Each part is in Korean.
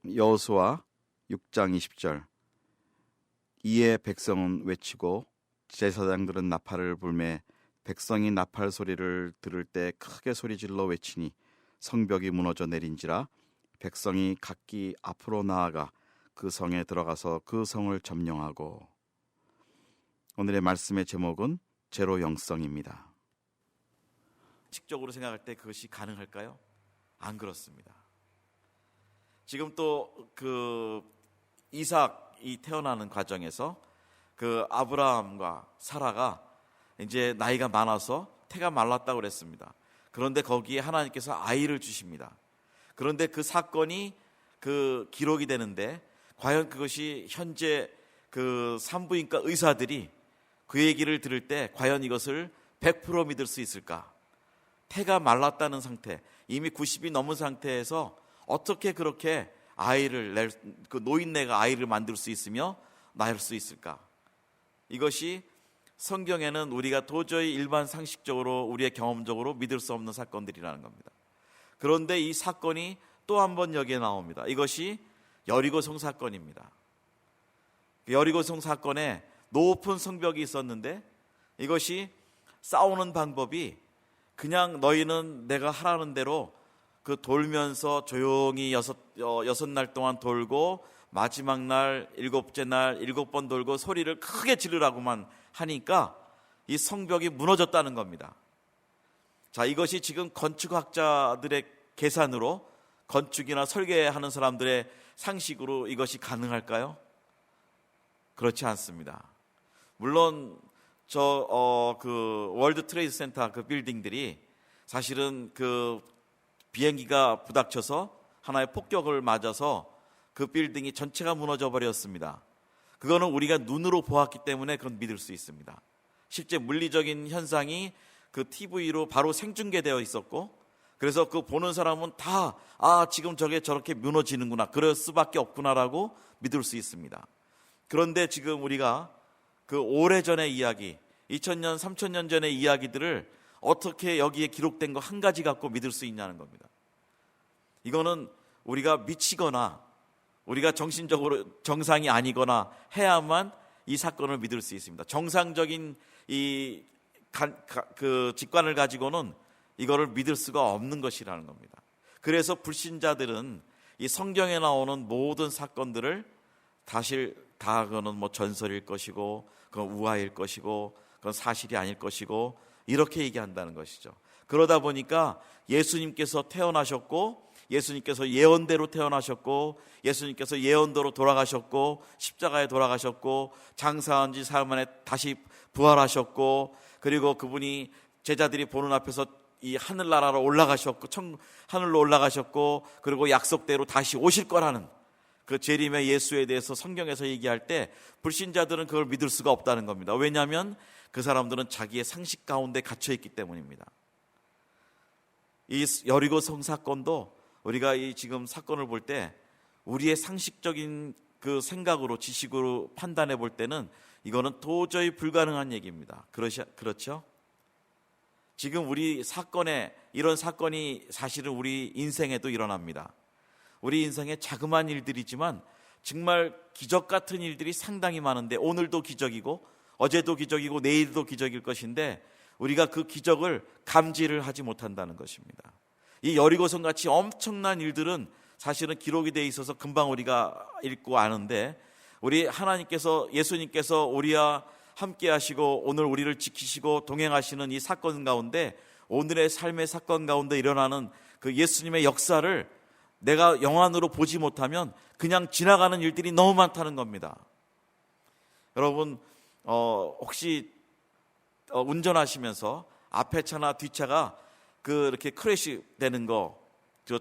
여호수아 6장 20절. 이에 백성은 외치고 제사장들은 나팔을 불매 백성이 나팔 소리를 들을 때 크게 소리질러 외치니 성벽이 무너져 내린지라. 백성이 각기 앞으로 나아가 그 성에 들어가서 그 성을 점령하고. 오늘의 말씀의 제목은 제로 영성입니다. 식적으로 생각할 때 그것이 가능할까요? 안 그렇습니다. 지금 또 그 이삭이 태어나는 과정에서 그 아브라함과 사라가 이제 나이가 많아서 태가 말랐다고 그랬습니다. 그런데 거기에 하나님께서 아이를 주십니다. 그런데 그 사건이 그 기록이 되는데 과연 그것이 현재 그 산부인과 의사들이 그 얘기를 들을 때 과연 이것을 100% 믿을 수 있을까? 태가 말랐다는 상태, 이미 90이 넘은 상태에서 어떻게 그렇게 아이를 그 노인네가 아이를 만들 수 있으며 낳을 수 있을까? 이것이 성경에는 우리가 도저히 일반 상식적으로 우리의 경험적으로 믿을 수 없는 사건들이라는 겁니다. 그런데 이 사건이 또 한 번 여기에 나옵니다. 이것이 여리고성 사건입니다. 여리고성 사건에 높은 성벽이 있었는데 이것이 싸우는 방법이 그냥 너희는 내가 하라는 대로 그 돌면서 조용히 여섯 날 동안 돌고 마지막 날 일곱째 날 7번 돌고 소리를 크게 지르라고만 하니까 이 성벽이 무너졌다는 겁니다. 자, 이것이 지금 건축학자들의 계산으로 건축이나 설계하는 사람들의 상식으로 이것이 가능할까요? 그렇지 않습니다. 물론 그 월드 트레이드 센터 그 빌딩들이 사실은 그 비행기가 부닥쳐서 하나의 폭격을 맞아서 그 빌딩이 전체가 무너져 버렸습니다. 그거는 우리가 눈으로 보았기 때문에 그건 믿을 수 있습니다. 실제 물리적인 현상이 그 TV로 바로 생중계되어 있었고, 그래서 그 보는 사람은 다 지금 저게 저렇게 무너지는구나, 그럴 수밖에 없구나라고 믿을 수 있습니다. 그런데 지금 우리가 그 오래전의 이야기, 2000년, 3000년 전의 이야기들을 어떻게 여기에 기록된 거 한 가지 갖고 믿을 수 있냐는 겁니다. 이거는 우리가 미치거나 우리가 정신적으로 정상이 아니거나 해야만 이 사건을 믿을 수 있습니다. 정상적인 그 직관을 가지고는 이거를 믿을 수가 없는 것이라는 겁니다. 그래서 불신자들은 이 성경에 나오는 모든 사건들을 다 그거는 뭐 전설일 것이고, 그건 우화일 것이고, 그건 사실이 아닐 것이고, 이렇게 얘기한다는 것이죠. 그러다 보니까 예수님께서 태어나셨고, 예수님께서 예언대로 태어나셨고, 예수님께서 예언대로 돌아가셨고, 십자가에 돌아가셨고, 장사한 지 사흘 만에 다시 부활하셨고, 그리고 그분이 제자들이 보는 앞에서 이 하늘나라로 올라가셨고, 하늘로 올라가셨고, 그리고 약속대로 다시 오실 거라는 그 재림의 예수에 대해서 성경에서 얘기할 때 불신자들은 그걸 믿을 수가 없다는 겁니다. 왜냐하면 그 사람들은 자기의 상식 가운데 갇혀 있기 때문입니다. 이 여리고성 사건도 우리가 이 지금 사건을 볼 때 우리의 상식적인 그 생각으로, 지식으로 판단해 볼 때는 이거는 도저히 불가능한 얘기입니다. 그렇죠? 지금 우리 이런 사건이 사실은 우리 인생에도 일어납니다. 우리 인생에 자그마한 일들이지만 정말 기적 같은 일들이 상당히 많은데, 오늘도 기적이고 어제도 기적이고 내일도 기적일 것인데 우리가 그 기적을 감지를 하지 못한다는 것입니다. 이 여리고성 같이 엄청난 일들은 사실은 기록이 돼 있어서 금방 우리가 읽고 아는데, 우리 하나님께서, 예수님께서 우리와 함께 하시고 오늘 우리를 지키시고 동행하시는 이 사건 가운데, 오늘의 삶의 사건 가운데 일어나는 그 예수님의 역사를 내가 영안으로 보지 못하면 그냥 지나가는 일들이 너무 많다는 겁니다. 여러분, 혹시 운전하시면서 앞에 차나 뒷차가 이렇게 크래시 되는 거,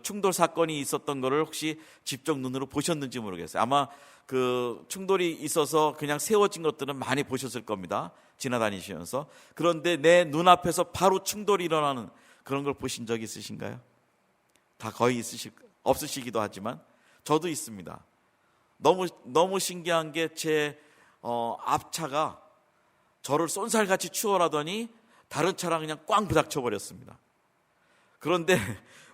충돌 사건이 있었던 거를 혹시 직접 눈으로 보셨는지 모르겠어요. 아마 그 충돌이 있어서 그냥 세워진 것들은 많이 보셨을 겁니다, 지나다니시면서. 그런데 내 눈앞에서 바로 충돌이 일어나는 그런 걸 보신 적 있으신가요? 다 거의 없으시기도 하지만 저도 있습니다. 너무 신기한 게 제 앞차가 저를 쏜살같이 추월하더니 다른 차랑 그냥 꽝 부닥쳐 버렸습니다. 그런데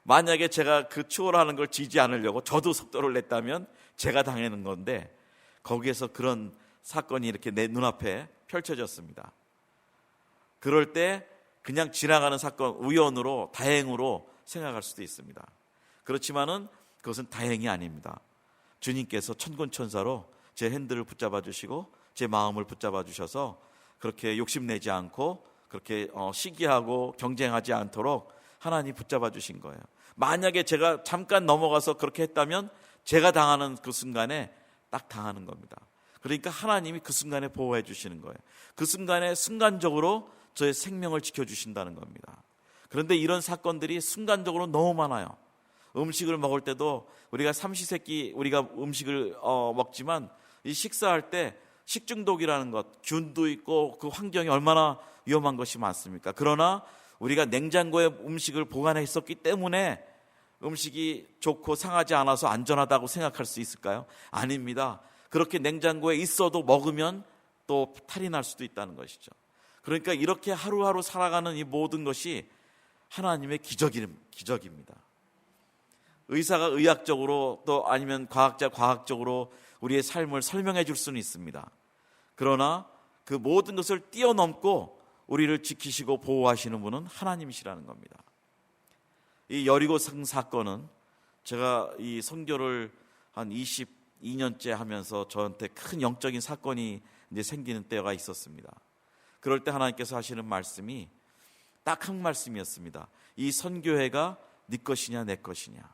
만약에 제가 그 추월하는 걸 지지 않으려고 저도 속도를 냈다면 제가 당하는 건데, 거기에서 그런 사건이 이렇게 내 눈앞에 펼쳐졌습니다. 그럴 때 그냥 지나가는 사건, 우연으로, 다행으로 생각할 수도 있습니다. 그렇지만은 그것은 다행이 아닙니다. 주님께서 천군천사로 제 핸들을 붙잡아 주시고 제 마음을 붙잡아 주셔서 그렇게 욕심내지 않고 그렇게 시기하고 경쟁하지 않도록 하나님 붙잡아 주신 거예요. 만약에 제가 잠깐 넘어가서 그렇게 했다면 제가 당하는 그 순간에 딱 당하는 겁니다. 그러니까 하나님이 그 순간에 보호해 주시는 거예요. 그 순간에 순간적으로 저의 생명을 지켜주신다는 겁니다. 그런데 이런 사건들이 순간적으로 너무 많아요. 음식을 먹을 때도 우리가 삼시세끼 우리가 음식을 먹지만 이 식사할 때 식중독이라는 것, 균도 있고 그 환경이 얼마나 위험한 것이 많습니까? 그러나 우리가 냉장고에 음식을 보관해 있었기 때문에 음식이 좋고 상하지 않아서 안전하다고 생각할 수 있을까요? 아닙니다. 그렇게 냉장고에 있어도 먹으면 또 탈이 날 수도 있다는 것이죠. 그러니까 이렇게 하루하루 살아가는 이 모든 것이 하나님의 기적입니다. 의사가 의학적으로 또 아니면 과학적으로 우리의 삶을 설명해 줄 수는 있습니다. 그러나 그 모든 것을 뛰어넘고 우리를 지키시고 보호하시는 분은 하나님이시라는 겁니다. 이 여리고성 사건은 제가 이 선교를 한 22년째 하면서 저한테 큰 영적인 사건이 이제 생기는 때가 있었습니다. 그럴 때 하나님께서 하시는 말씀이 딱 한 말씀이었습니다. 이 선교회가 네 것이냐 내 것이냐,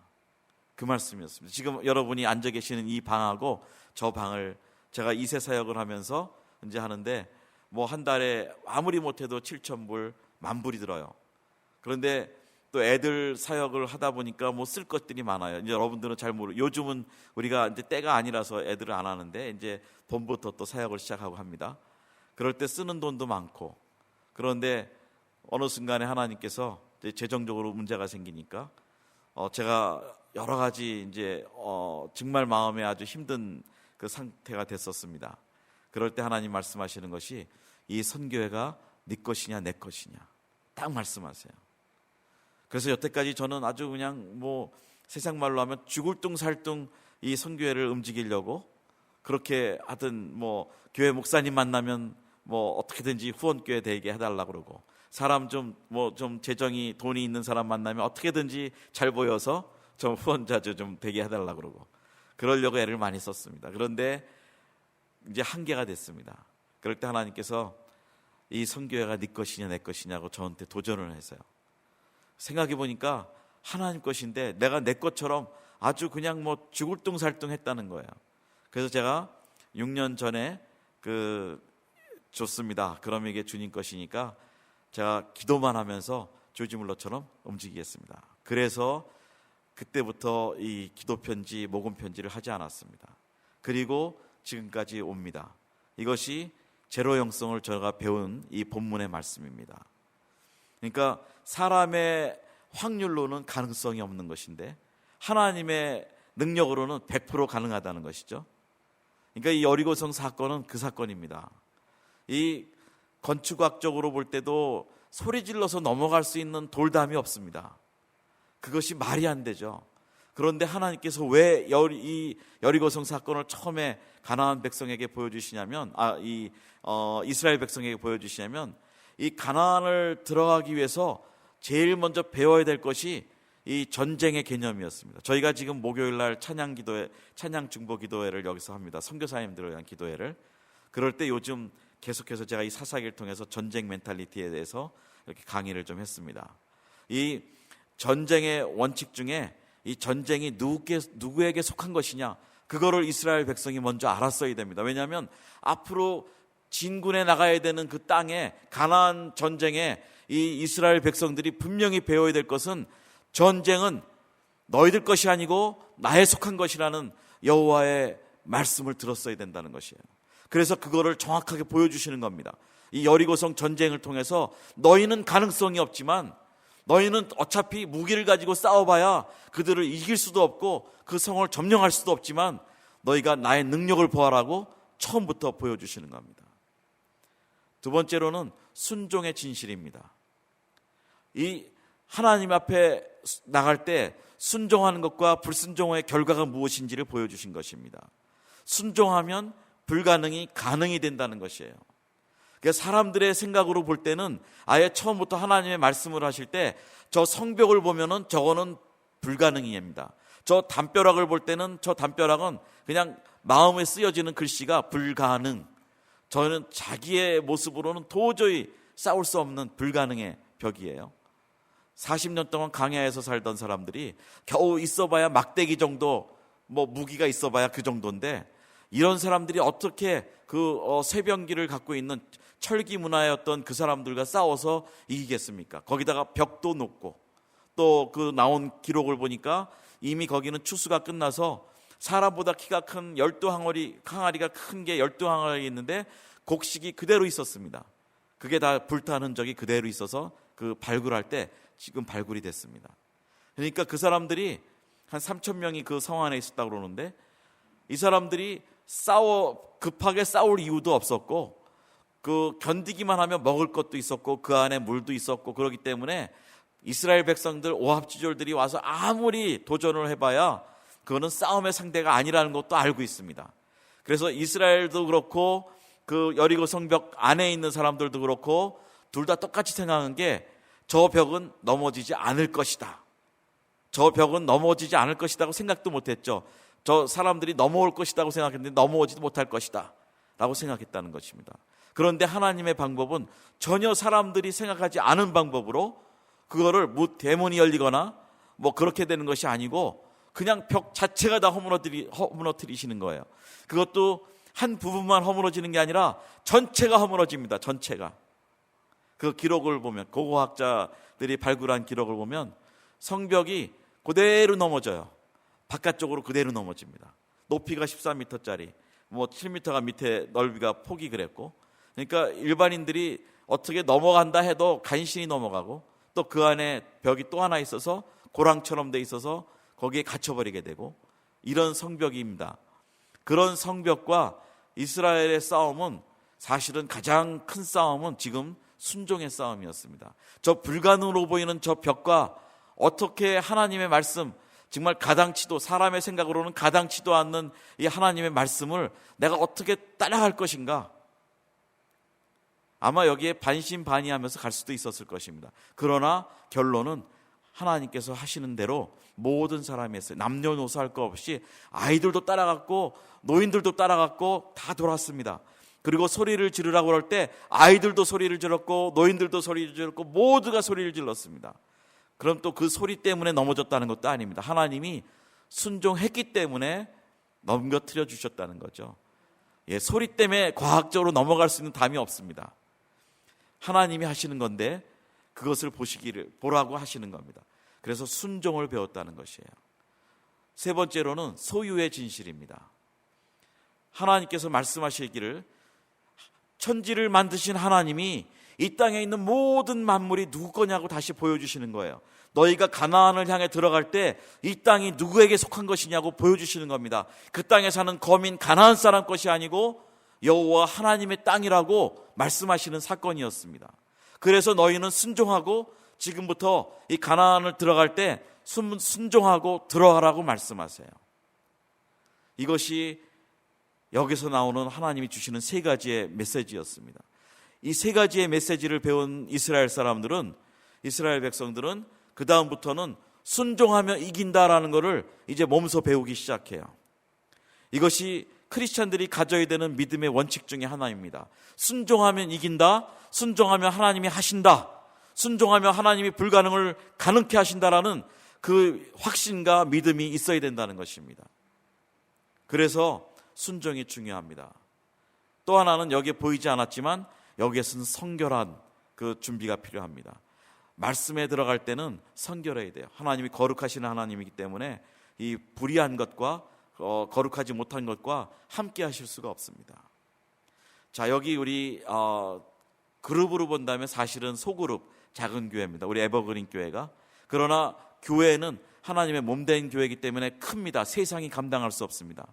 그 말씀이었습니다. 지금 여러분이 앉아 계시는 이 방하고 저 방을 제가 2세 사역을 하면서 이제 하는데 뭐 한 달에 아무리 못해도 7,000불, 10,000불이 들어요. 그런데 또 애들 사역을 하다 보니까 뭐 쓸 것들이 많아요. 이제 여러분들은 잘 요즘은 우리가 이제 때가 아니라서 애들을 안 하는데 이제 봄부터 또 사역을 시작하고 합니다. 그럴 때 쓰는 돈도 많고, 그런데 어느 순간에 하나님께서 이제 재정적으로 문제가 생기니까 제가 여러 가지 이제 정말 마음에 아주 힘든 그 상태가 됐었습니다. 그럴 때 하나님 말씀하시는 것이 이 선교회가 네 것이냐 내 것이냐 딱 말씀하세요. 그래서 여태까지 저는 아주 그냥 뭐 세상 말로 하면 죽을 둥 살 둥 이 선교회를 움직이려고 그렇게 하든, 뭐 교회 목사님 만나면 뭐 어떻게든지 후원교회 되게 해달라 그러고, 사람 좀 재정이 돈이 있는 사람 만나면 어떻게든지 잘 보여서 좀 후원자 좀 되게 해달라 그러고 그러려고 애를 많이 썼습니다. 그런데 이제 한계가 됐습니다. 그럴 때 하나님께서 이 선교회가 네 것이냐 내 것이냐고 저한테 도전을 했어요. 생각해 보니까 하나님 것인데 내가 내 것처럼 아주 그냥 뭐 죽을 둥 살 둥 했다는 거예요. 그래서 제가 6년 전에 좋습니다. 그럼 이게 주님 것이니까 제가 기도만 하면서 조지 물러처럼 움직이겠습니다. 그래서 그때부터 이 기도 편지, 복음 편지를 하지 않았습니다. 그리고 지금까지 옵니다. 이것이 제로 영성을 제가 배운 이 본문의 말씀입니다. 그러니까 사람의 확률로는 가능성이 없는 것인데 하나님의 능력으로는 100% 가능하다는 것이죠. 그러니까 이 여리고성 사건은 그 사건입니다. 이 건축학적으로 볼 때도 소리 질러서 넘어갈 수 있는 돌담이 없습니다. 그것이 말이 안 되죠. 그런데 하나님께서 왜 이 여리고성 사건을 처음에 가나안 백성에게 보여주시냐면, 이스라엘 백성에게 보여주시냐면, 이 가나안을 들어가기 위해서 제일 먼저 배워야 될 것이 이 전쟁의 개념이었습니다. 저희가 지금 목요일 날 찬양 중보 기도회를 여기서 합니다. 선교사님들을 위한 기도회를. 그럴 때 요즘 계속해서 제가 이 사사기를 통해서 전쟁 멘탈리티에 대해서 이렇게 강의를 좀 했습니다. 이 전쟁의 원칙 중에 이 전쟁이 누구에게 속한 것이냐, 그거를 이스라엘 백성이 먼저 알았어야 됩니다. 왜냐하면 앞으로 진군에 나가야 되는 그 땅에, 가나안 전쟁에 이 이스라엘 백성들이 분명히 배워야 될 것은, 전쟁은 너희들 것이 아니고 나에 속한 것이라는 여호와의 말씀을 들었어야 된다는 것이에요. 그래서 그거를 정확하게 보여주시는 겁니다. 이 여리고성 전쟁을 통해서 너희는 가능성이 없지만, 너희는 어차피 무기를 가지고 싸워봐야 그들을 이길 수도 없고 그 성을 점령할 수도 없지만 너희가 나의 능력을 보아라고 처음부터 보여주시는 겁니다. 두 번째로는 순종의 진실입니다. 이 하나님 앞에 나갈 때 순종하는 것과 불순종의 결과가 무엇인지를 보여주신 것입니다. 순종하면 불가능이 가능이 된다는 것이에요. 그러니까 사람들의 생각으로 볼 때는 아예 처음부터 하나님의 말씀을 하실 때 저 성벽을 보면은 저거는 불가능입니다. 저 담벼락을 볼 때는 저 담벼락은 그냥 마음에 쓰여지는 글씨가 불가능. 저는 자기의 모습으로는 도저히 싸울 수 없는 불가능의 벽이에요. 40년 동안 강야에서 살던 사람들이 겨우 있어봐야 막대기 정도, 무기가 있어봐야 그 정도인데, 이런 사람들이 어떻게 그 쇠병기를 갖고 있는 철기 문화의 어떤 그 사람들과 싸워서 이기겠습니까? 거기다가 벽도 높고, 또 그 나온 기록을 보니까 이미 거기는 추수가 끝나서 사람보다 키가 큰 12항아리가 큰 게 12항아리 있는데 곡식이 그대로 있었습니다. 그게 다 불탄 흔적이 그대로 있어서 그 발굴할 때 지금 발굴이 됐습니다. 그러니까 그 사람들이 한 3,000명이 그 성 안에 있었다고 그러는데, 이 사람들이 급하게 싸울 이유도 없었고, 그 견디기만 하면 먹을 것도 있었고, 그 안에 물도 있었고, 그렇기 때문에 이스라엘 백성들 오합지졸들이 와서 아무리 도전을 해봐야 그거는 싸움의 상대가 아니라는 것도 알고 있습니다. 그래서 이스라엘도 그렇고 그 여리고 성벽 안에 있는 사람들도 그렇고 둘 다 똑같이 생각한 게, 저 벽은 넘어지지 않을 것이다. 저 벽은 넘어지지 않을 것이라고 생각도 못했죠. 저 사람들이 넘어올 것이라고 생각했는데 넘어오지도 못할 것이다 라고 생각했다는 것입니다. 그런데 하나님의 방법은 전혀 사람들이 생각하지 않은 방법으로 그거를 대문이 열리거나 그렇게 되는 것이 아니고 그냥 벽 자체가 다 허물어뜨리시는 거예요. 그것도 한 부분만 허물어지는 게 아니라 전체가 허물어집니다. 전체가. 그 기록을 보면, 고고학자들이 발굴한 기록을 보면 성벽이 그대로 넘어져요. 바깥쪽으로 그대로 넘어집니다. 높이가 14m짜리, 7m가 밑에 넓이가 폭이 그랬고, 그러니까 일반인들이 어떻게 넘어간다 해도 간신히 넘어가고, 또 그 안에 벽이 또 하나 있어서 고랑처럼 돼 있어서 거기에 갇혀버리게 되고, 이런 성벽입니다. 그런 성벽과 이스라엘의 싸움은, 사실은 가장 큰 싸움은 지금 순종의 싸움이었습니다. 저 불가능으로 보이는 저 벽과 어떻게 하나님의 말씀, 정말 가당치도, 사람의 생각으로는 가당치도 않는 이 하나님의 말씀을 내가 어떻게 따라갈 것인가. 아마 여기에 반신반의하면서 갈 수도 있었을 것입니다. 그러나 결론은 하나님께서 하시는 대로 모든 사람이 했어요. 남녀노소 할 것 없이 아이들도 따라갔고 노인들도 따라갔고 다 돌았습니다. 그리고 소리를 지르라고 할 때 아이들도 소리를 질렀고 노인들도 소리를 질렀고 모두가 소리를 질렀습니다. 그럼 또 그 소리 때문에 넘어졌다는 것도 아닙니다. 하나님이 순종했기 때문에 넘겨뜨려 주셨다는 거죠. 소리 때문에 과학적으로 넘어갈 수 있는 담이 없습니다. 하나님이 하시는 건데 그것을 보라고 하시는 겁니다. 그래서 순종을 배웠다는 것이에요. 세 번째로는 소유의 진실입니다. 하나님께서 말씀하시기를, 천지를 만드신 하나님이 이 땅에 있는 모든 만물이 누구 거냐고 다시 보여주시는 거예요. 너희가 가나안을 향해 들어갈 때 이 땅이 누구에게 속한 것이냐고 보여주시는 겁니다. 그 땅에 사는 거민 가나안 사람 것이 아니고 여호와 하나님의 땅이라고 말씀하시는 사건이었습니다. 그래서 너희는 순종하고 지금부터 이 가나안을 들어갈 때 순종하고 들어가라고 말씀하세요. 이것이 여기서 나오는 하나님이 주시는 세 가지의 메시지였습니다. 이 세 가지의 메시지를 배운 이스라엘 사람들은, 이스라엘 백성들은 그 다음부터는 순종하며 이긴다라는 것을 이제 몸소 배우기 시작해요. 이것이 크리스찬들이 가져야 되는 믿음의 원칙 중에 하나입니다. 순종하면 이긴다, 순종하면 하나님이 하신다, 순종하면 하나님이 불가능을 가능케 하신다라는 그 확신과 믿음이 있어야 된다는 것입니다. 그래서 순종이 중요합니다. 또 하나는 여기에 보이지 않았지만 여기에서는 성결한 그 준비가 필요합니다. 말씀에 들어갈 때는 성결해야 돼요. 하나님이 거룩하신 하나님이기 때문에 이 불의한 것과 거룩하지 못한 것과 함께 하실 수가 없습니다. 자, 여기 우리 그룹으로 본다면 사실은 소그룹 작은 교회입니다. 우리 에버그린 교회가. 그러나 교회는 하나님의 몸된 교회이기 때문에 큽니다. 세상이 감당할 수 없습니다.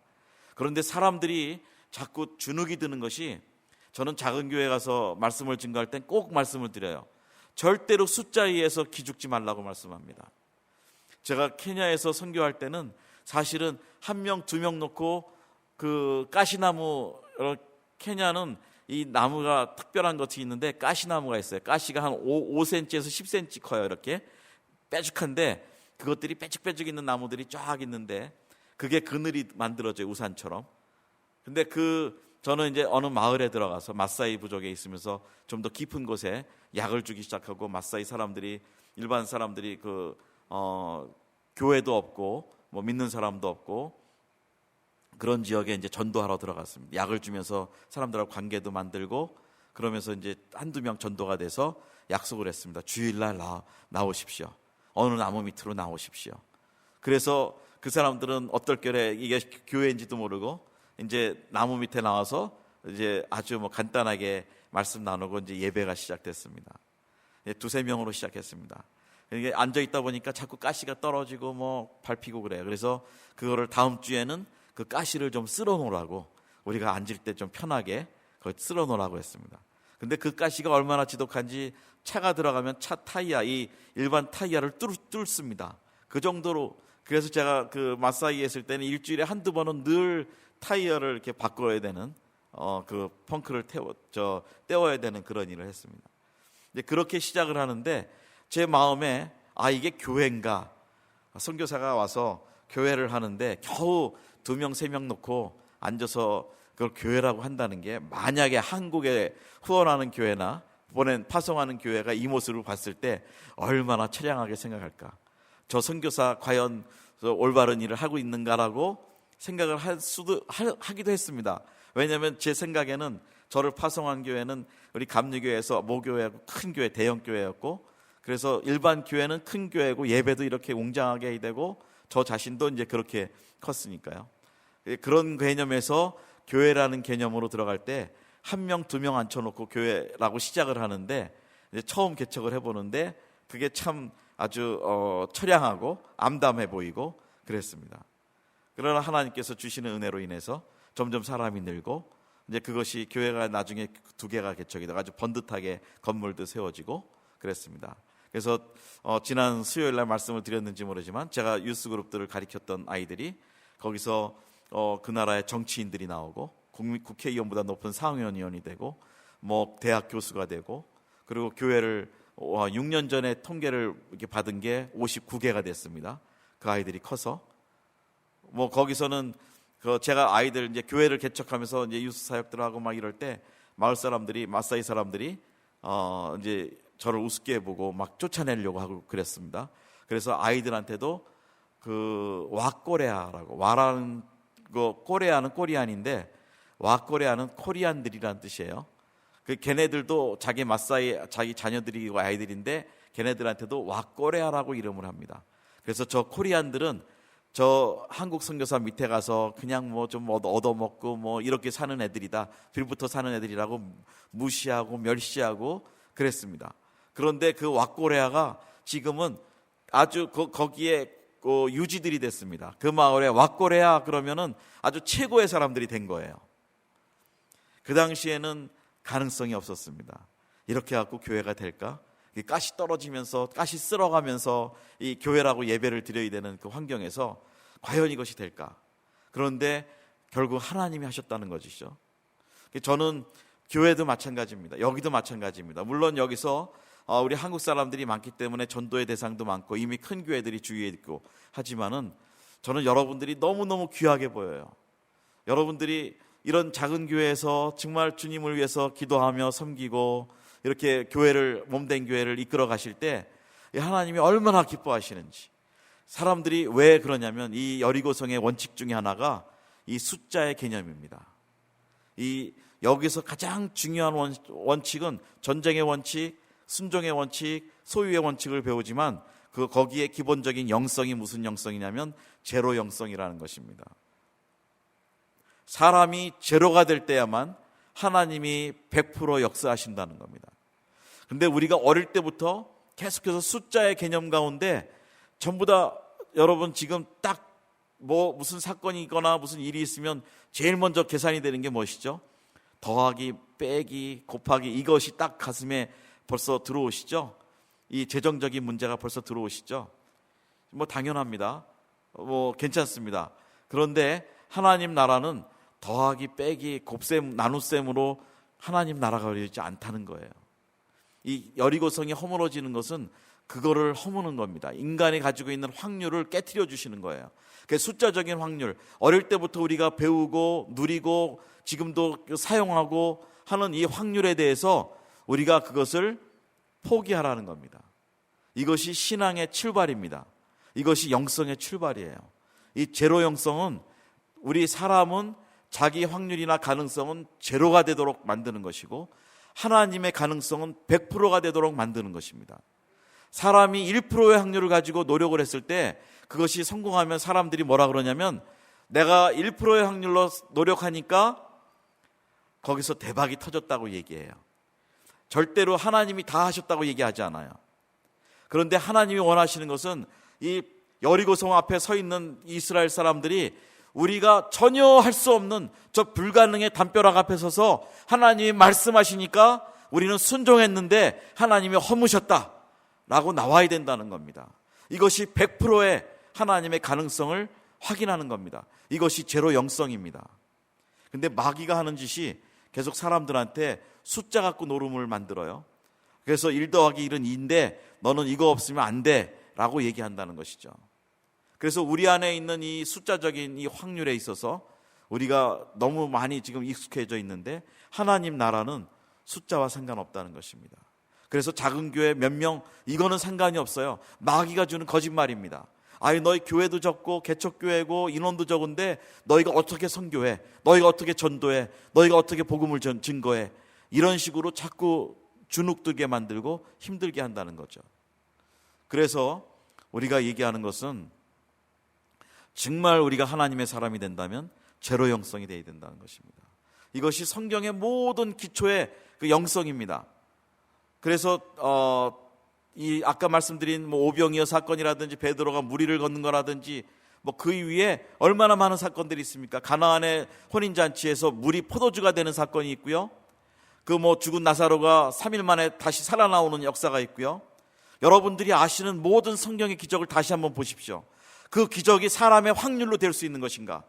그런데 사람들이 자꾸 주눅이 드는 것이, 저는 작은 교회 가서 말씀을 증거할 땐 꼭 말씀을 드려요. 절대로 숫자에 의해서 기죽지 말라고 말씀합니다. 제가 케냐에서 선교할 때는 사실은 1명, 2명 놓고 그 가시나무, 케냐는 이 나무가 특별한 것이 있는데 가시나무가 있어요. 가시가 한 5cm에서 10cm 커요. 이렇게 빼죽한데 그것들이 빼죽빼죽 있는 나무들이 쫙 있는데 그게 그늘이 만들어져요. 우산처럼. 근데 저는 이제 어느 마을에 들어가서 마사이 부족에 있으면서 좀 더 깊은 곳에 약을 주기 시작하고, 마사이 사람들이, 일반 사람들이 교회도 없고 뭐 믿는 사람도 없고 그런 지역에 이제 전도하러 들어갔습니다. 약을 주면서 사람들하고 관계도 만들고 그러면서 이제 한두 명 전도가 돼서 약속을 했습니다. 주일날 나오십시오. 어느 나무 밑으로 나오십시오. 그래서 그 사람들은 어떨결에 이게 교회인지도 모르고 이제 나무 밑에 나와서 이제 아주 뭐 간단하게 말씀 나누고 이제 예배가 시작됐습니다. 2-3명으로 시작했습니다. 이게 앉아 있다 보니까 자꾸 가시가 떨어지고 뭐 밟히고 그래요. 그래서 그거를 다음 주에는 그 가시를 좀 쓸어 놓으라고, 우리가 앉을 때 좀 편하게 그걸 쓸어 놓으라고 했습니다. 근데 그 가시가 얼마나 지독한지 차가 들어가면 차 타이어, 이 일반 타이어를 뚫습니다. 그 정도로. 그래서 제가 그 마사이에 있을 때는 일주일에 한두 번은 늘 타이어를 이렇게 바꿔야 되는, 그 펑크를 떼워야 되는 그런 일을 했습니다. 이제 그렇게 시작을 하는데 제 마음에 이게 교회인가? 선교사가 와서 교회를 하는데 겨우 2명, 3명 놓고 앉아서 그걸 교회라고 한다는 게, 만약에 한국에 후원하는 교회나 파송하는 교회가 이 모습을 봤을 때 얼마나 처량하게 생각할까? 저 선교사 과연 올바른 일을 하고 있는가라고 생각을 하기도 했습니다. 왜냐하면 제 생각에는 저를 파송한 교회는 우리 감리교회에서 모교회하고 큰 교회, 대형 교회였고, 그래서 일반 교회는 큰 교회고 예배도 이렇게 웅장하게 되고 저 자신도 이제 그렇게 컸으니까요. 그런 개념에서 교회라는 개념으로 들어갈 때 1명, 2명 앉혀놓고 교회라고 시작을 하는데, 이제 처음 개척을 해보는데 그게 참 아주 처량하고 암담해 보이고 그랬습니다. 그러나 하나님께서 주시는 은혜로 인해서 점점 사람이 늘고, 이제 그것이 교회가 나중에 2개가 개척이 되고 아주 번듯하게 건물도 세워지고 그랬습니다. 그래서 지난 수요일 날 말씀을 드렸는지 모르지만 제가 유스 그룹들을 가르쳤던 아이들이 거기서 그 나라의 정치인들이 나오고 국회의원보다 높은 상원의원이 되고 뭐 대학 교수가 되고, 그리고 교회를 6년 전에 통계를 이렇게 받은 게 59개가 됐습니다. 그 아이들이 커서 뭐 거기서는 제가 아이들 이제 교회를 개척하면서 이제 유스 사역들하고 막 이럴 때 마을 사람들이, 마사이 사람들이 이제 저를 우습게 보고 막 쫓아내려고 하고 그랬습니다. 그래서 아이들한테도 그 와꼬레아라고, 와라는 거, 꼬레아는 꼬리안인데 와꼬레아는 코리안들이란 뜻이에요. 그 걔네들도 자기 마사이, 자기 자녀들이고 아이들인데 걔네들한테도 와꼬레아라고 이름을 합니다. 그래서 저 코리안들은 저 한국 선교사 밑에 가서 그냥 뭐 좀 얻어먹고 뭐 이렇게 사는 애들이다, 빌부터 사는 애들이라고 무시하고 멸시하고 그랬습니다. 그런데 그 왁고레아가 지금은 아주 거기에 유지들이 됐습니다. 그 마을에 왁고레아 그러면은 아주 최고의 사람들이 된 거예요. 그 당시에는 가능성이 없었습니다. 이렇게 갖고 교회가 될까? 가시 떨어지면서, 가시 쓸어가면서 이 교회라고 예배를 드려야 되는 그 환경에서 과연 이것이 될까? 그런데 결국 하나님이 하셨다는 것이죠. 저는 교회도 마찬가지입니다. 여기도 마찬가지입니다. 물론 여기서 우리 한국 사람들이 많기 때문에 전도의 대상도 많고 이미 큰 교회들이 주위에 있고 하지만은 저는 여러분들이 너무너무 귀하게 보여요. 여러분들이 이런 작은 교회에서 정말 주님을 위해서 기도하며 섬기고 이렇게 교회를, 몸된 교회를 이끌어 가실 때 하나님이 얼마나 기뻐하시는지. 사람들이 왜 그러냐면 이 여리고성의 원칙 중에 하나가 이 숫자의 개념입니다. 여기서 가장 중요한 원칙은 전쟁의 원칙, 순종의 원칙, 소유의 원칙을 배우지만 거기에 기본적인 영성이 무슨 영성이냐면 제로 영성이라는 것입니다. 사람이 제로가 될 때야만 하나님이 100% 역사하신다는 겁니다. 그런데 우리가 어릴 때부터 계속해서 숫자의 개념 가운데 전부 다, 여러분 지금 딱 뭐 무슨 사건이 있거나 무슨 일이 있으면 제일 먼저 계산이 되는 게 무엇이죠? 더하기, 빼기, 곱하기, 이것이 딱 가슴에 벌써 들어오시죠? 이 재정적인 문제가 벌써 들어오시죠? 뭐 당연합니다. 뭐 괜찮습니다. 그런데 하나님 나라는 더하기 빼기 곱셈 나눗셈으로 하나님 나라가 이루어지지 않다는 거예요. 이 여리고성이 허물어지는 것은 그거를 허무는 겁니다. 인간이 가지고 있는 확률을 깨트려 주시는 거예요. 그 숫자적인 확률, 어릴 때부터 우리가 배우고 누리고 지금도 사용하고 하는 이 확률에 대해서 우리가 그것을 포기하라는 겁니다. 이것이 신앙의 출발입니다. 이것이 영성의 출발이에요. 이 제로 영성은 우리 사람은 자기 확률이나 가능성은 제로가 되도록 만드는 것이고 하나님의 가능성은 100%가 되도록 만드는 것입니다. 사람이 1%의 확률을 가지고 노력을 했을 때 그것이 성공하면 사람들이 뭐라 그러냐면 내가 1%의 확률로 노력하니까 거기서 대박이 터졌다고 얘기해요. 절대로 하나님이 다 하셨다고 얘기하지 않아요. 그런데 하나님이 원하시는 것은 이 여리고성 앞에 서 있는 이스라엘 사람들이 우리가 전혀 할 수 없는 저 불가능의 담벼락 앞에 서서 하나님이 말씀하시니까 우리는 순종했는데 하나님이 허무셨다 라고 나와야 된다는 겁니다. 이것이 100%의 하나님의 가능성을 확인하는 겁니다. 이것이 제로 영성입니다. 근데 마귀가 하는 짓이 계속 사람들한테 숫자 갖고 노름을 만들어요. 그래서 1 더하기 1은 2인데 너는 이거 없으면 안 돼 라고 얘기한다는 것이죠. 그래서 우리 안에 있는 이 숫자적인 이 확률에 있어서 우리가 너무 많이 지금 익숙해져 있는데 하나님 나라는 숫자와 상관없다는 것입니다. 그래서 작은 교회 몇 명 이거는 상관이 없어요. 마귀가 주는 거짓말입니다. 아니 너희 교회도 적고 개척교회고 인원도 적은데 너희가 어떻게 선교해? 너희가 어떻게 전도해? 너희가 어떻게 복음을 증거해? 이런 식으로 자꾸 주눅들게 만들고 힘들게 한다는 거죠. 그래서 우리가 얘기하는 것은 정말 우리가 하나님의 사람이 된다면 제로 영성이 되어야 된다는 것입니다. 이것이 성경의 모든 기초의 그 영성입니다. 그래서 이 아까 말씀드린 뭐 오병이어 사건이라든지 베드로가 무리를 걷는 거라든지 뭐 그 위에 얼마나 많은 사건들이 있습니까? 가나안의 혼인잔치에서 물이 포도주가 되는 사건이 있고요. 그 뭐 죽은 나사로가 3일 만에 다시 살아나오는 역사가 있고요. 여러분들이 아시는 모든 성경의 기적을 다시 한번 보십시오. 그 기적이 사람의 확률로 될 수 있는 것인가?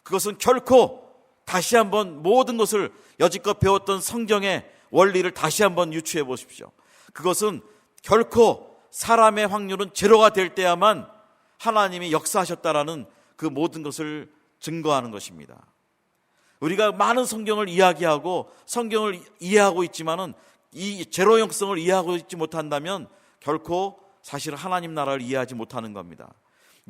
그것은 결코 다시 한번 모든 것을 여지껏 배웠던 성경의 원리를 다시 한번 유추해 보십시오. 그것은 결코 사람의 확률은 제로가 될 때야만 하나님이 역사하셨다라는 그 모든 것을 증거하는 것입니다. 우리가 많은 성경을 이야기하고 성경을 이해하고 있지만은 이 제로 영성을 이해하고 있지 못한다면 결코 사실 하나님 나라를 이해하지 못하는 겁니다.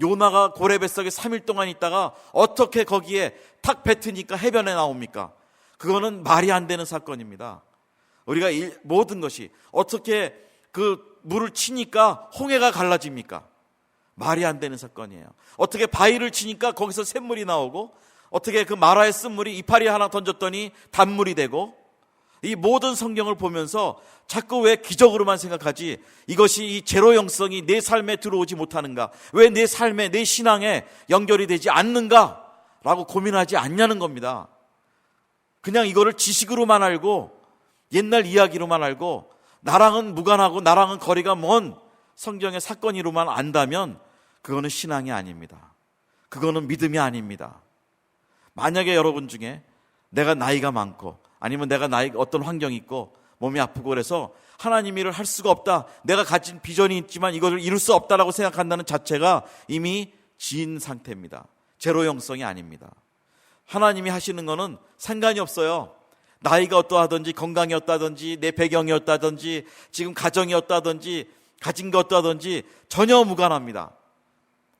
요나가 고래 뱃속에 3일 동안 있다가 어떻게 거기에 탁 뱉으니까 해변에 나옵니까? 그거는 말이 안 되는 사건입니다. 우리가 모든 것이 어떻게 그 물을 치니까 홍해가 갈라집니까? 말이 안 되는 사건이에요. 어떻게 바위를 치니까 거기서 샘물이 나오고 어떻게 그 마라에 쓴 물이 이파리 하나 던졌더니 단물이 되고 이 모든 성경을 보면서 자꾸 왜 기적으로만 생각하지 이것이 이 제로 영성이 내 삶에 들어오지 못하는가? 왜 내 삶에 내 신앙에 연결이 되지 않는가? 라고 고민하지 않냐는 겁니다. 그냥 이거를 지식으로만 알고 옛날 이야기로만 알고 나랑은 무관하고 나랑은 거리가 먼 성경의 사건으로만 안다면 그거는 신앙이 아닙니다. 그거는 믿음이 아닙니다. 만약에 여러분 중에 내가 나이가 많고 아니면 내가 어떤 환경이 있고 몸이 아프고 그래서 하나님 일을 할 수가 없다. 내가 가진 비전이 있지만 이것을 이룰 수 없다라고 생각한다는 자체가 이미 지인 상태입니다. 제로 영성이 아닙니다. 하나님이 하시는 거는 상관이 없어요. 나이가 어떠하든지 건강이 어떠하든지 내 배경이 어떠하든지 지금 가정이 어떠하든지 가진 게 어떠하든지 전혀 무관합니다.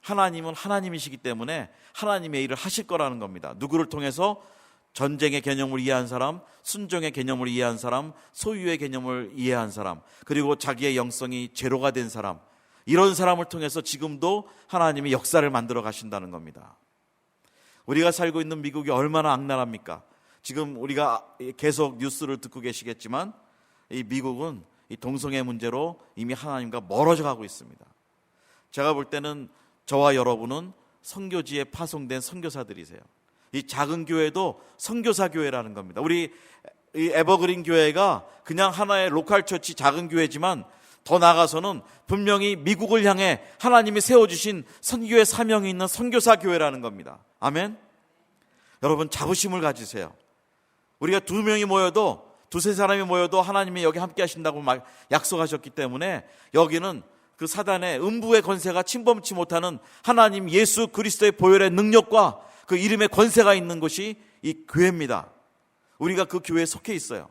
하나님은 하나님이시기 때문에 하나님의 일을 하실 거라는 겁니다. 누구를 통해서? 전쟁의 개념을 이해한 사람, 순종의 개념을 이해한 사람, 소유의 개념을 이해한 사람, 그리고 자기의 영성이 제로가 된 사람, 이런 사람을 통해서 지금도 하나님이 역사를 만들어 가신다는 겁니다. 우리가 살고 있는 미국이 얼마나 악랄합니까? 지금 우리가 계속 뉴스를 듣고 계시겠지만 이 미국은 이 동성애 문제로 이미 하나님과 멀어져 가고 있습니다. 제가 볼 때는 저와 여러분은 선교지에 파송된 선교사들이세요. 이 작은 교회도 선교사 교회라는 겁니다. 우리 이 에버그린 교회가 그냥 하나의 로컬 처치 작은 교회지만 더 나아가서는 분명히 미국을 향해 하나님이 세워주신 선교의 사명이 있는 선교사 교회라는 겁니다. 아멘. 여러분, 자부심을 가지세요. 우리가 2명이 모여도, 2-3사람이 모여도 하나님이 여기 함께 하신다고 약속하셨기 때문에 여기는 그 사단의 음부의 권세가 침범치 못하는 하나님 예수 그리스도의 보혈의 능력과 그 이름의 권세가 있는 곳이 이 교회입니다. 우리가 그 교회에 속해 있어요.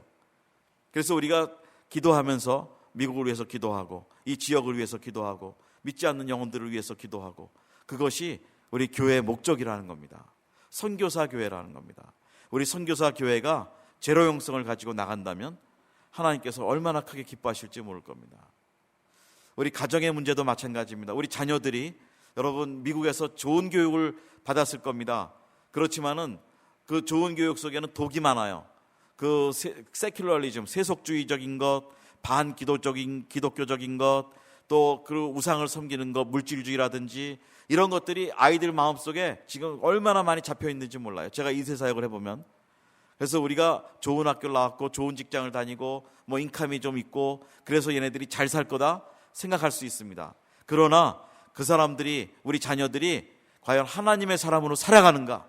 그래서 우리가 기도하면서 미국을 위해서 기도하고, 이 지역을 위해서 기도하고, 믿지 않는 영혼들을 위해서 기도하고, 그것이 우리 교회의 목적이라는 겁니다. 선교사 교회라는 겁니다. 우리 선교사 교회가 제로 영성을 가지고 나간다면 하나님께서 얼마나 크게 기뻐하실지 모를 겁니다. 우리 가정의 문제도 마찬가지입니다. 우리 자녀들이, 여러분, 미국에서 좋은 교육을 받았을 겁니다. 그렇지만은 그 좋은 교육 속에는 독이 많아요. 그 세큘러리즘, 세속주의적인 것, 기독교적인 것, 또 그 우상을 섬기는 것, 물질주의라든지 이런 것들이 아이들 마음속에 지금 얼마나 많이 잡혀 있는지 몰라요. 제가 이세 사역을 해보면. 그래서 우리가 좋은 학교를 나왔고 좋은 직장을 다니고 뭐 인컴이 좀 있고 그래서 얘네들이 잘 살 거다 생각할 수 있습니다. 그러나 그 사람들이, 우리 자녀들이 과연 하나님의 사람으로 살아가는가,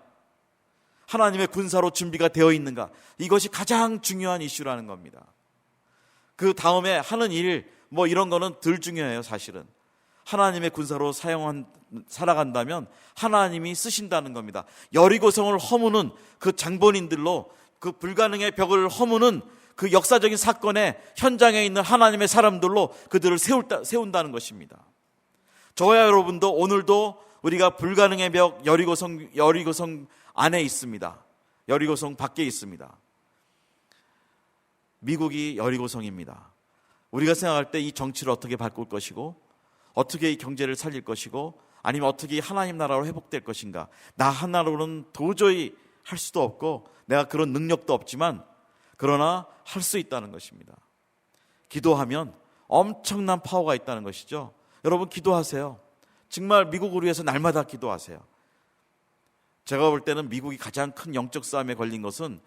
하나님의 군사로 준비가 되어 있는가, 이것이 가장 중요한 이슈라는 겁니다. 그 다음에 하는 일 뭐 이런 거는 덜 중요해요. 사실은 하나님의 군사로 살아간다면 하나님이 쓰신다는 겁니다. 여리고성을 허무는 그 장본인들로, 그 불가능의 벽을 허무는 그 역사적인 사건의 현장에 있는 하나님의 사람들로 그들을 세운다는 것입니다. 저와 여러분도 오늘도 우리가 불가능의 벽 여리고성 안에 있습니다. 여리고성 밖에 있습니다. 미국이 여리고성입니다. 우리가 생각할 때 이 정치를 어떻게 바꿀 것이고, 어떻게 이 경제를 살릴 것이고, 아니면 어떻게 하나님 나라로 회복될 것인가, 나 하나로는 도저히 할 수도 없고 내가 그런 능력도 없지만 그러나 할 수 있다는 것입니다. 기도하면 엄청난 파워가 있다는 것이죠. 여러분, 기도하세요. 정말 미국을 위해서 날마다 기도하세요. 제가 볼 때는 미국이 가장 큰 영적 싸움에 걸린 것은,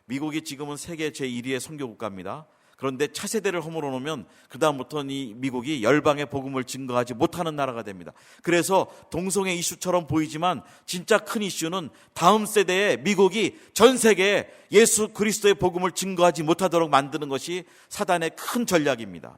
미국이 지금은 세계 제1위의 선교 국가입니다. 그런데 차세대를 허물어 놓으면 그 다음부터는 이 미국이 열방의 복음을 증거하지 못하는 나라가 됩니다. 그래서 동성애 이슈처럼 보이지만 진짜 큰 이슈는 다음 세대에 미국이 전 세계에 예수 그리스도의 복음을 증거하지 못하도록 만드는 것이 사단의 큰 전략입니다.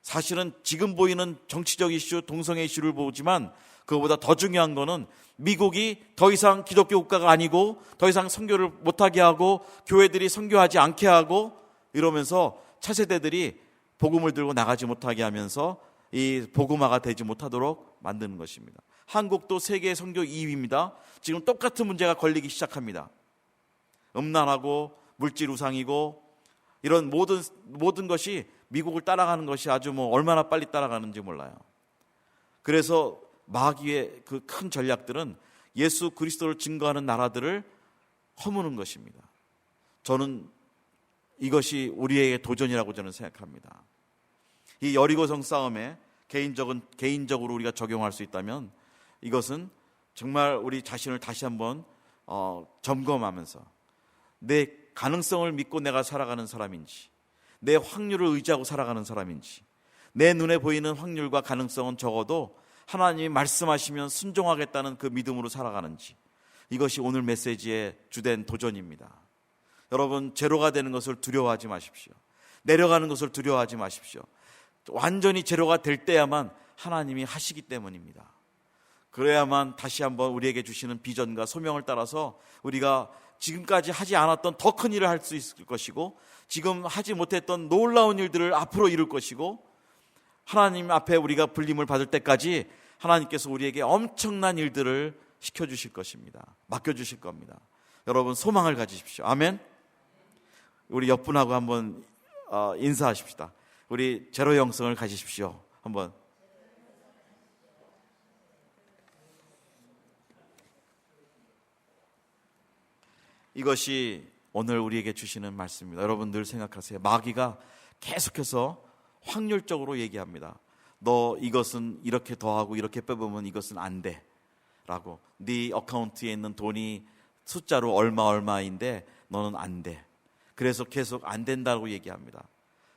사실은 지금 보이는 정치적 이슈, 동성애 이슈를 보지만 그거보다 더 중요한 거는 미국이 더 이상 기독교 국가가 아니고 더 이상 선교를 못하게 하고 교회들이 선교하지 않게 하고 이러면서 차세대들이 복음을 들고 나가지 못하게 하면서 이 복음화가 되지 못하도록 만드는 것입니다. 한국도 세계 선교 2위입니다. 지금 똑같은 문제가 걸리기 시작합니다. 음란하고 물질 우상이고 이런 모든 것이 미국을 따라가는 것이 아주 얼마나 빨리 따라가는지 몰라요. 그래서 마귀의 그 큰 전략들은 예수 그리스도를 증거하는 나라들을 허무는 것입니다. 저는 이것이 우리에게 도전이라고 저는 생각합니다. 이 여리고성 싸움에 개인적으로 우리가 적용할 수 있다면 이것은 정말 우리 자신을 다시 한번 점검하면서 내 가능성을 믿고 내가 살아가는 사람인지, 내 확률을 의지하고 살아가는 사람인지, 내 눈에 보이는 확률과 가능성은 적어도 하나님이 말씀하시면 순종하겠다는 그 믿음으로 살아가는지, 이것이 오늘 메시지의 주된 도전입니다. 여러분, 제로가 되는 것을 두려워하지 마십시오. 내려가는 것을 두려워하지 마십시오. 완전히 제로가 될 때야만 하나님이 하시기 때문입니다. 그래야만 다시 한번 우리에게 주시는 비전과 소명을 따라서 우리가 지금까지 하지 않았던 더 큰 일을 할 수 있을 것이고, 지금 하지 못했던 놀라운 일들을 앞으로 이룰 것이고, 하나님 앞에 우리가 불림을 받을 때까지 하나님께서 우리에게 엄청난 일들을 시켜주실 것입니다. 맡겨주실 겁니다. 여러분, 소망을 가지십시오. 아멘. 우리 옆분하고 한번 인사하십시다. 우리 제로 영성을 가지십시오. 한번. 이것이 오늘 우리에게 주시는 말씀입니다. 여러분 늘 생각하세요. 마귀가 계속해서 확률적으로 얘기합니다. 너 이것은 이렇게 더하고 이렇게 빼보면 이것은 안 돼 라고. 네 어카운트에 있는 돈이 숫자로 얼마인데 너는 안 돼. 그래서 계속 안 된다고 얘기합니다.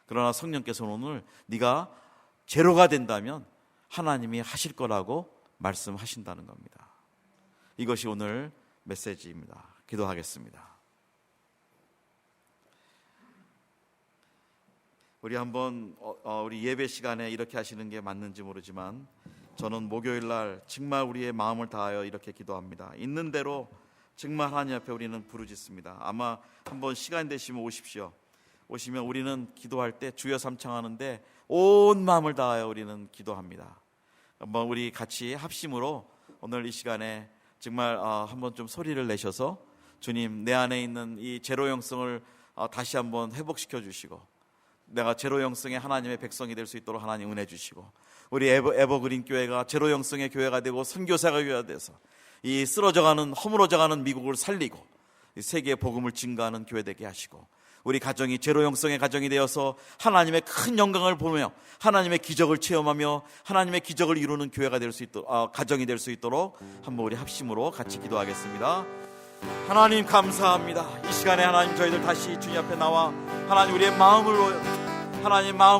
그러나 성령께서는 오늘 네가 제로가 된다면 하나님이 하실 거라고 말씀하신다는 겁니다. 이것이 오늘 메시지입니다. 기도하겠습니다. 우리 한번 우리 예배 시간에 이렇게 하시는 게 맞는지 모르지만 저는 목요일 날 정말 우리의 마음을 다하여 이렇게 기도합니다. 있는 대로 정말 하나님 앞에 우리는 부르짖습니다. 아마 한번 시간 되시면 오시면 우리는 기도할 때 주여 삼창하는데 온 마음을 다하여 우리는 기도합니다. 한번 우리 같이 합심으로 오늘 이 시간에 정말 한번 좀 소리를 내셔서 주님, 내 안에 있는 이 제로 영성을 다시 한번 회복시켜 주시고 내가 제로 영성의 하나님의 백성이 될 수 있도록 하나님 은혜 주시고 우리 에버그린 교회가 제로 영성의 교회가 되고 선교사가 교회가 돼서 이 쓰러져가는 허물어져가는 미국을 살리고 세계의 복음을 증거하는 교회 되게 하시고 우리 가정이 제로 영성의 가정이 되어서 하나님의 큰 영광을 보며 하나님의 기적을 체험하며 하나님의 기적을 이루는 교회가 될 수 있도록 가정이 될 수 있도록 한번 우리 합심으로 같이 기도하겠습니다. 하나님 감사합니다. 이 시간에 하나님 저희들 다시 주님 앞에 나와 하나님 우리의 마음을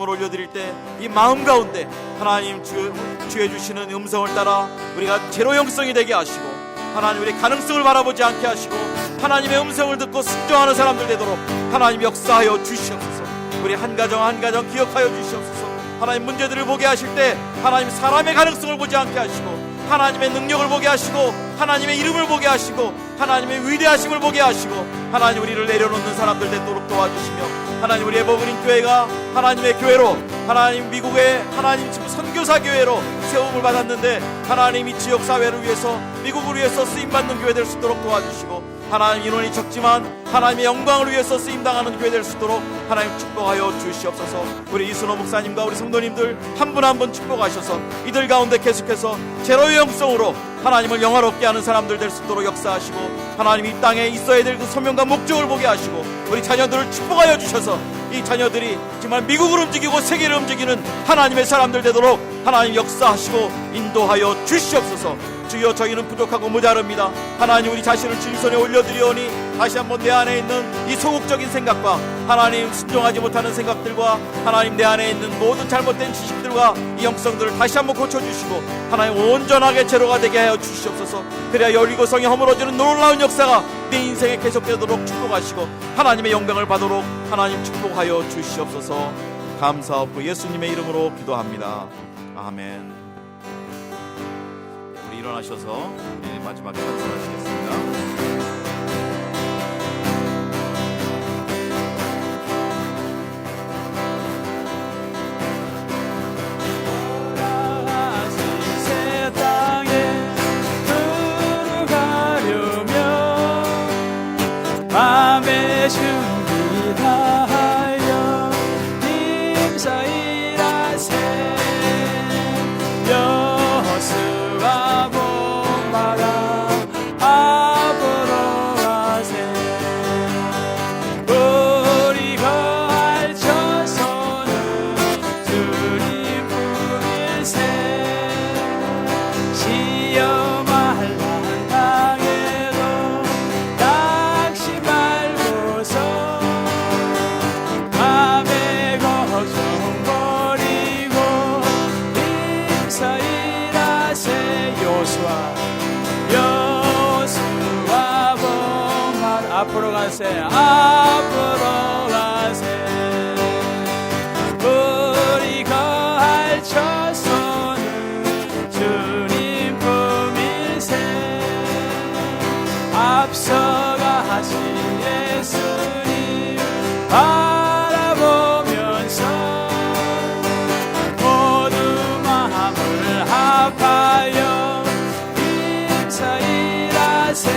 올려드릴 때 이 마음 가운데 하나님 주의 주시는 음성을 따라 우리가 제로 영성이 되게 하시고 하나님 우리의 가능성을 바라보지 않게 하시고 하나님의 음성을 듣고 순종하는 사람들 되도록 하나님 역사하여 주시옵소서. 우리 한 가정 한 가정 기억하여 주시옵소서. 하나님 문제들을 보게 하실 때 하나님 사람의 가능성을 보지 않게 하시고 하나님의 능력을 보게 하시고 하나님의 이름을 보게 하시고 하나님의 위대하심을 보게 하시고 하나님 우리를 내려놓는 사람들 되도록 도와주시며 하나님 우리 에버그린 교회가 하나님의 교회로 하나님 미국의 하나님 지금 선교사 교회로 세움을 받았는데 하나님 이 지역사회를 위해서 미국을 위해서 쓰임받는 교회 될 수 있도록 도와주시고 하나님 인원이 적지만 하나님의 영광을 위해서 쓰임당하는 교회 될 수 있도록 하나님 축복하여 주시옵소서. 우리 이순호 목사님과 우리 성도님들 한 분 한 분 축복하셔서 이들 가운데 계속해서 제로의 영성으로 하나님을 영화롭게 하는 사람들 될 수 있도록 역사하시고 하나님 이 땅에 있어야 될 그 소명과 목적을 보게 하시고 우리 자녀들을 축복하여 주셔서 이 자녀들이 정말 미국을 움직이고 세계를 움직이는 하나님의 사람들 되도록 하나님 역사하시고 인도하여 주시옵소서. 주여 저희는 부족하고 모자릅니다. 하나님 우리 자신을 주님 손에 올려드리오니 다시 한번 내 안에 있는 이 소극적인 생각과 하나님 순종하지 못하는 생각들과 하나님 내 안에 있는 모든 잘못된 지식들과 이 영성들을 다시 한번 고쳐주시고 하나님 온전하게 제로가 되게 하여 주시옵소서. 그래야 열리고성이 허물어지는 놀라운 역사가 내 인생에 계속되도록 축복하시고 하나님의 영광을 받도록 하나님 축복하여 주시옵소서. 감사하고 예수님의 이름으로 기도합니다. 아멘. 우리 일어나셔서 마지막 찬송하시겠습니다. 밤에 준비 다하여 힘사일하세 여호수아 본받아 앞으로 가세 우리 거할 처소는 주님 품일세 시험 한란 당해도 낙심 말고서 밤에 걱정 버리고 힘사일하세 여호수아 본받아 앞으로 가세 앞으로 가세 우리 거할 처소는 주님 품일세 앞서가신 예수님 바라보면서 모두 마음을 합하여 힘사일하세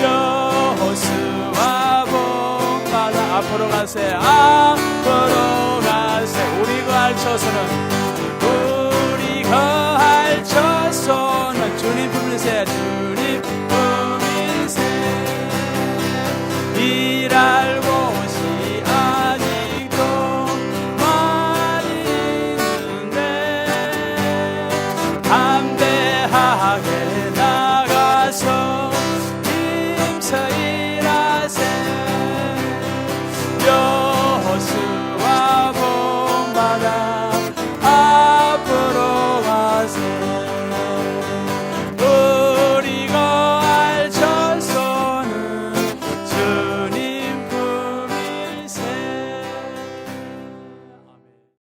여호수아 본받아 앞으로 가세 앞으로 가세 우리 거할 처소는